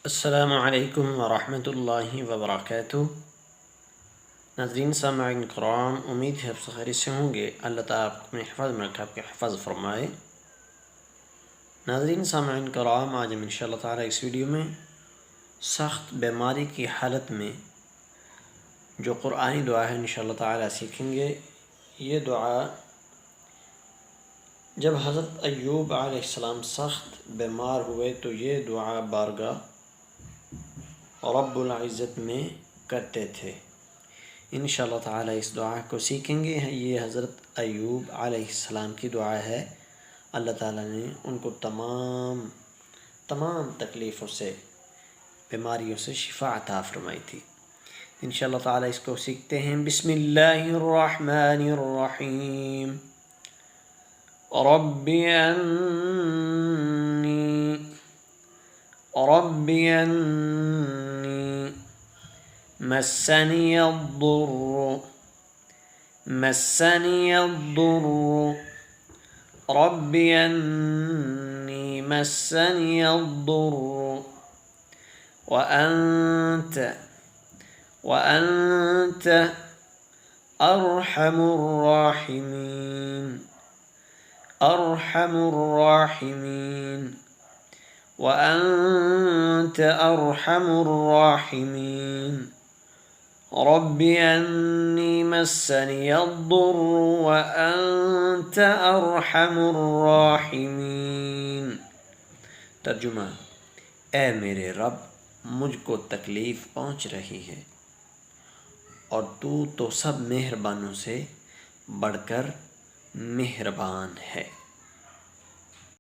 السلام علیکم ورحمۃ اللہ وبرکاتہ۔ ناظرین سامعین کرام، امید ہے آپ سب خیریت سے ہوں گے۔ اللہ تعالیٰ آپ کو اپنے حفاظت میں رکھ، آپ کے حفاظ فرمائے۔ ناظرین سامعین کرام، آج ہم انشاءاللہ تعالیٰ اس ویڈیو میں سخت بیماری کی حالت میں جو قرآنی دعا ہے انشاءاللہ تعالیٰ سیکھیں گے۔ یہ دعا جب حضرت ایوب علیہ السلام سخت بیمار ہوئے تو یہ دعا بارگاہ رب العزت میں کرتے تھے۔ انشاءاللہ تعالی اس دعا کو سیکھیں گے۔ یہ حضرت ایوب علیہ السلام کی دعا ہے۔ اللہ تعالیٰ نے ان کو تمام تکلیفوں سے، بیماریوں سے شفا عطا فرمائی تھی۔ انشاءاللہ تعالی اس کو سیکھتے ہیں۔ بسم اللہ الرحمن الرحیم۔ رب انی مسنی الضر رب انی مسنی الضر وأنت أرحم الراحمين وأنت أرحم الراحمين رب أني مسني الضر وأنت أرحم الراحمين۔ ترجمہ: اے میرے رب، مجھ کو تکلیف پہنچ رہی ہے اور تو سب مہربانوں سے بڑھ کر مہربان ہے۔